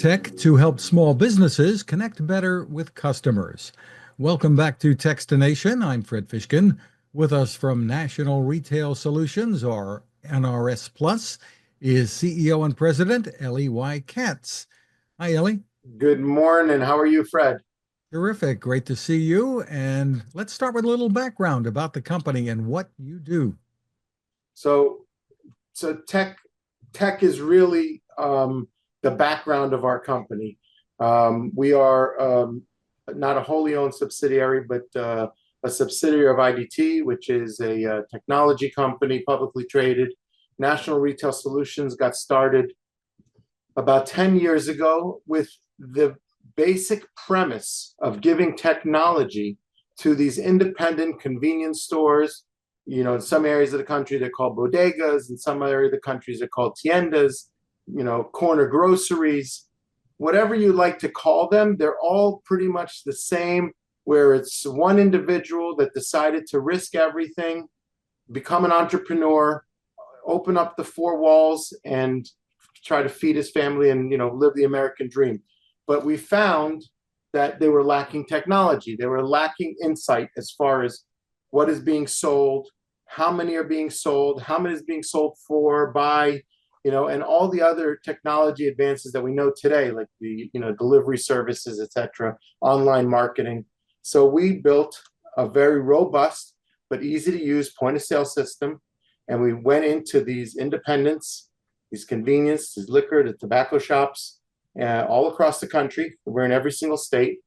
tech to help small businesses connect better with customers. Welcome back to Techstination. I'm Fred Fishkin. With us from National Retail Solutions, or NRS Plus, is CEO and President Elie Y Katz. Hi, Elie. Good morning. How are you, Fred? Terrific. Great to see you. And let's start with a little background about the company and what you do. So, so tech is really the background of our company. We are not a wholly owned subsidiary, but a subsidiary of IDT, which is a technology company, publicly traded. National Retail Solutions got started about 10 years ago with the basic premise of giving technology to these independent convenience stores. In some areas of the country, they're called bodegas. In some areas of the countries, they're called tiendas, corner groceries, whatever you like to call them. They're all pretty much the same, where it's one individual that decided to risk everything, become an entrepreneur, open up the four walls and try to feed his family and, live the American dream. But we found that they were lacking technology. They were lacking insight as far as what is being sold, how many are being sold, how many is being sold for, by, and all the other technology advances that we know today, like the, delivery services, etc., online marketing. So we built a very robust but easy to use point of sale system. And we went into these independents, these convenience, these liquor, the tobacco shops, all across the country. We're in every single state.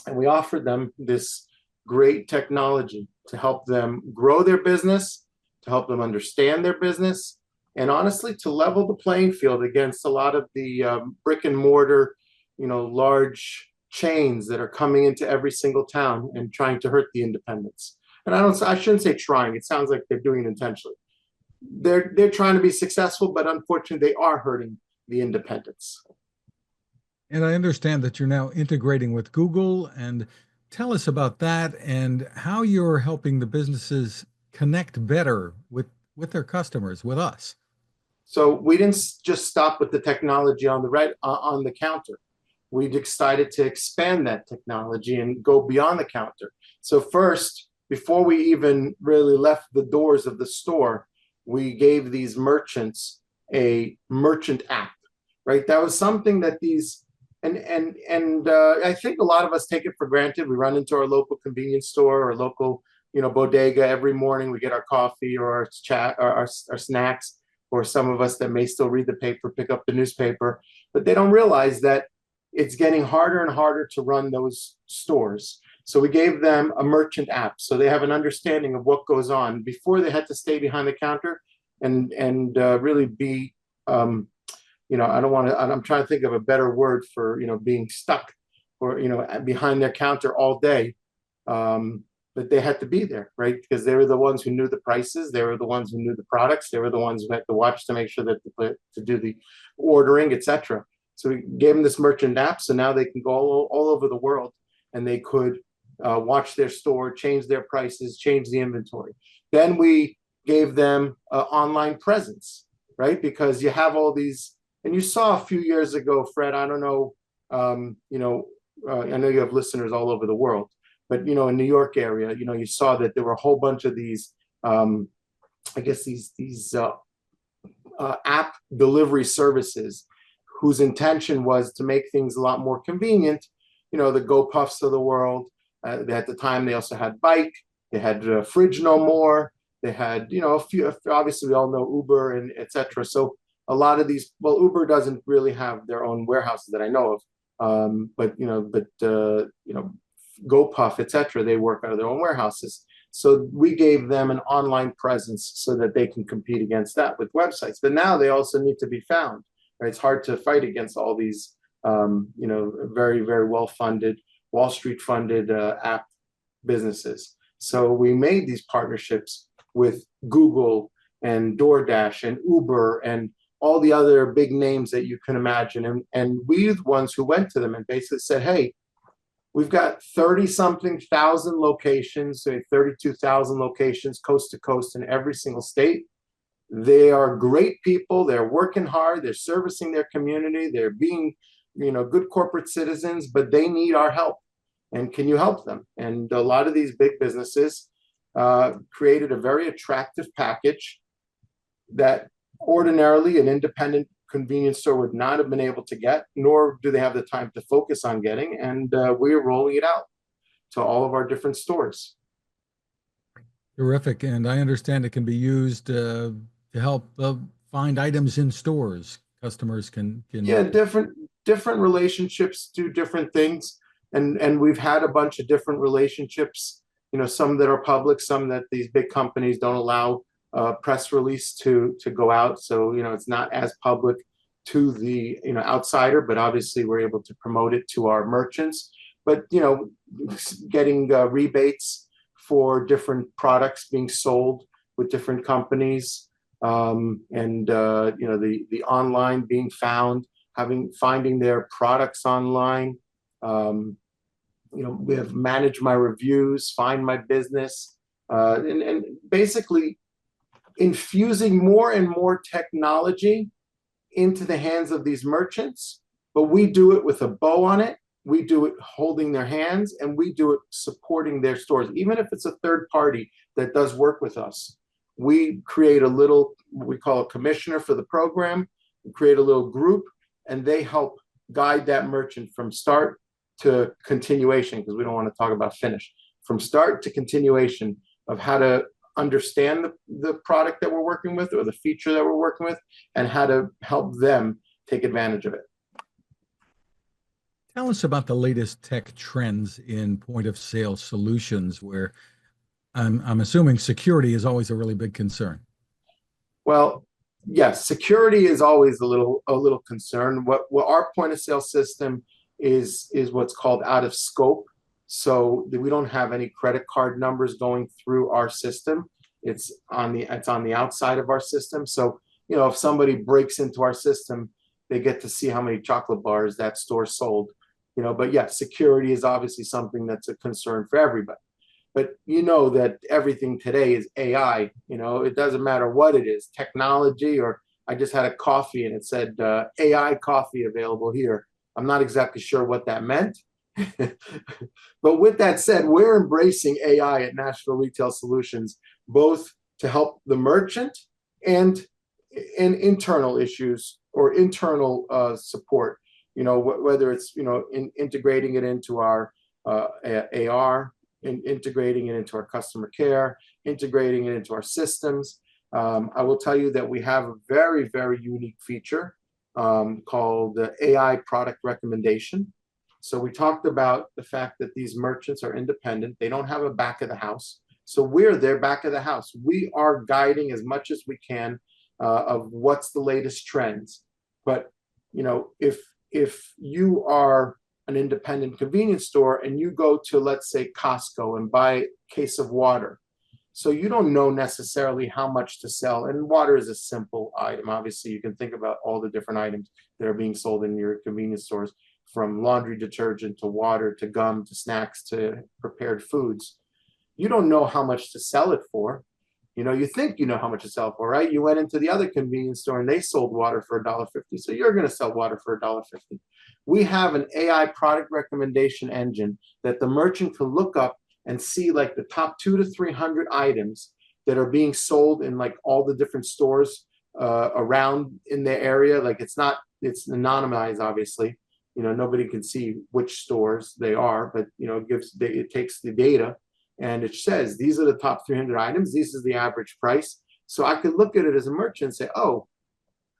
And we offered them this great technology to help them grow their business, to help them understand their business, and honestly, to level the playing field against a lot of the brick and mortar, large chains that are coming into every single town and trying to hurt the independents. And I shouldn't say trying. It sounds like they're doing it intentionally. They're trying to be successful, but unfortunately, they are hurting the independents. And I understand that you're now integrating with Google. And tell us about that and how you're helping the businesses connect better with their customers, with us. So we didn't just stop with the technology on the counter. We decided to expand that technology and go beyond the counter. So first, before we even really left the doors of the store, we gave these merchants a merchant app, right? That was something that I think a lot of us take it for granted. We run into our local convenience store or local, bodega every morning. We get our coffee or our snacks, or some of us that may still read the paper, pick up the newspaper, but they don't realize that it's getting harder and harder to run those stores. So we gave them a merchant app, so they have an understanding of what goes on. Before, they had to stay behind the counter and really be, I'm trying to think of a better word for, being stuck or, behind their counter all day. But they had to be there, right? Because they were the ones who knew the prices. They were the ones who knew the products. They were the ones who had to watch to make sure that to do the ordering, etc. So we gave them this merchant app, so now they can go all over the world and they could watch their store, change their prices, change the inventory. Then we gave them online presence, right? Because you have all these, and you saw a few years ago, Fred, I don't know, I know you have listeners all over the world, but, in New York area, you saw that there were a whole bunch of these, these app delivery services whose intention was to make things a lot more convenient. The GoPuffs of the world. At the time, they also had Bike. They had Fridge No More. They had, a few. Obviously, we all know Uber and etc. So a lot of these. Well, Uber doesn't really have their own warehouses that I know of. But GoPuff, etc. They work out of their own warehouses. So we gave them an online presence so that they can compete against that with websites. But now they also need to be found. Right? It's hard to fight against all these, very, very well-funded, Wall Street funded app businesses. So we made these partnerships with Google and DoorDash and Uber and all the other big names that you can imagine. And we the ones who went to them and basically said, hey, we've got 30-something thousand locations, so 32,000 locations coast to coast in every single state. They are great people. They're working hard. They're servicing their community. They're being good corporate citizens, but they need our help. And can you help them? And a lot of these big businesses created a very attractive package that ordinarily an independent convenience store would not have been able to get, nor do they have the time to focus on getting. And we're rolling it out to all of our different stores. Terrific. And I understand it can be used to help find items in stores. Customers can Yeah, different relationships do different things. And we've had a bunch of different relationships, some that are public, some that these big companies don't allow press release to go out. So, it's not as public to the, outsider, but obviously we're able to promote it to our merchants. But, getting rebates for different products being sold with different companies, and the online being found, finding their products online. We have managed my reviews, find my business, and basically infusing more and more technology into the hands of these merchants. But we do it with a bow on it. We do it holding their hands, and we do it supporting their stores. Even if it's a third party that does work with us, we create a little, we call a commissioner for the program, we create a little group, and they help guide that merchant from start to continuation, because we don't want to talk about finish, from start to continuation of how to understand the product that we're working with or the feature that we're working with, and how to help them take advantage of it. Tell us about the latest tech trends in point of sale solutions, where I'm assuming security is always a really big concern. Well, yes, security is always a little concern. What our point of sale system is what's called out of scope. So we don't have any credit card numbers going through our system. It's on the outside of our system. So, if somebody breaks into our system, they get to see how many chocolate bars that store sold. But yeah, security is obviously something that's a concern for everybody. But that everything today is AI. It doesn't matter what it is, technology, or I just had a coffee and it said AI coffee available here. I'm not exactly sure what that meant. But with that said, we're embracing AI at National Retail Solutions, both to help the merchant and in internal issues or internal support. Whether it's integrating it into our AR, integrating it into our customer care, integrating it into our systems. I will tell you that we have a very, very unique feature called the AI product recommendation. So we talked about the fact that these merchants are independent. They don't have a back of the house. So we're their back of the house. We are guiding as much as we can of what's the latest trends. But, if you are an independent convenience store and you go to, let's say, Costco and buy a case of water, so you don't know necessarily how much to sell. And water is a simple item. Obviously, you can think about all the different items that are being sold in your convenience stores, from laundry detergent to water to gum to snacks to prepared foods. You don't know how much to sell it for. You think you know how much to sell for, right? You went into the other convenience store and they sold water for $1.50. So you're going to sell water for $1.50. We have an AI product recommendation engine that the merchant can look up and see like the top 200 to 300 items that are being sold in like all the different stores around in their area. Like it's anonymized, obviously. Nobody can see which stores they are, but it takes the data and it says these are the top 300 items. This is the average price. So I could look at it as a merchant and say, oh,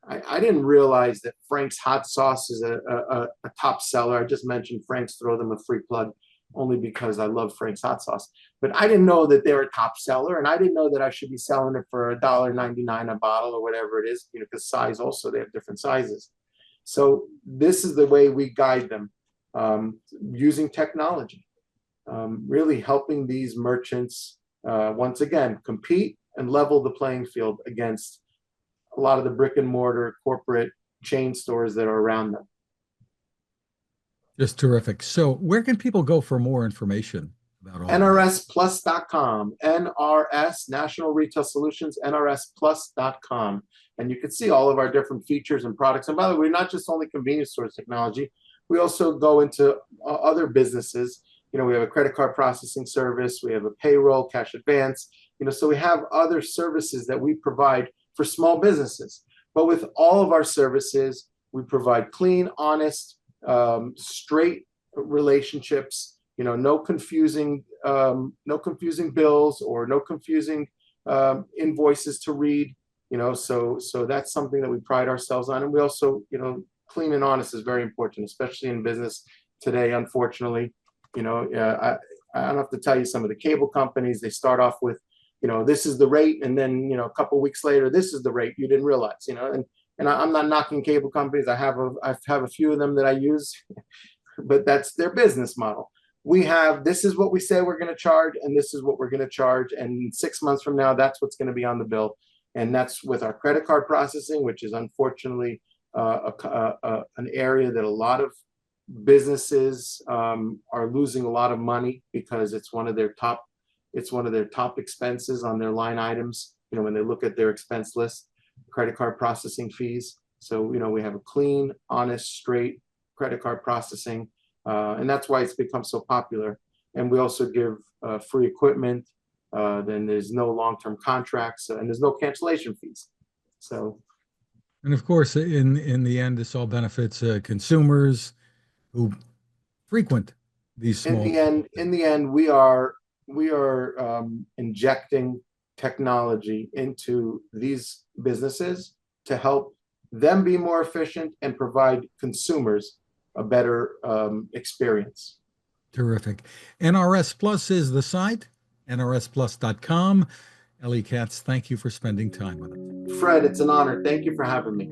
I didn't realize that Frank's hot sauce is a top seller. I just mentioned Frank's, throw them a free plug only because I love Frank's hot sauce. But I didn't know that they're a top seller, and I didn't know that I should be selling it for $1.99 a bottle or whatever it is, because size also, they have different sizes. So this is the way we guide them, using technology, really helping these merchants, once again, compete and level the playing field against a lot of the brick and mortar corporate chain stores that are around them. Just terrific. So where can people go for more information about all NRSplus.com, NRS, National Retail Solutions, NRSplus.com. And you can see all of our different features and products. And by the way, we're not just only convenience store technology. we also go into other businesses. We have a credit card processing service, we have a payroll, cash advance, so we have other services that we provide for small businesses. But with all of our services, we provide clean, honest, straight relationships. No confusing bills or no confusing invoices to read. So that's something that we pride ourselves on. And we also, clean and honest is very important, especially in business today. Unfortunately, I don't have to tell you, some of the cable companies, they start off with, this is the rate, and then a couple of weeks later, this is the rate you didn't realize. And I'm not knocking cable companies. I have a few of them that I use, but that's their business model. This is what we say we're going to charge, and this is what we're going to charge, and 6 months from now, that's what's going to be on the bill. And that's with our credit card processing, which is unfortunately an area that a lot of businesses are losing a lot of money, because it's one of their top expenses on their line items. When they look at their expense list, credit card processing fees. So we have a clean, honest, straight credit card processing, and that's why it's become so popular. And we also give free equipment. Then there's no long-term contracts, and there's no cancellation fees. So, and of course, in the end, this all benefits consumers who frequent these small. In the end, we are injecting technology into these businesses to help them be more efficient and provide consumers a better experience. Terrific. NRS Plus is the site, nrsplus.com. Elie Katz, thank you for spending time with us. Fred, it's an honor. Thank you for having me.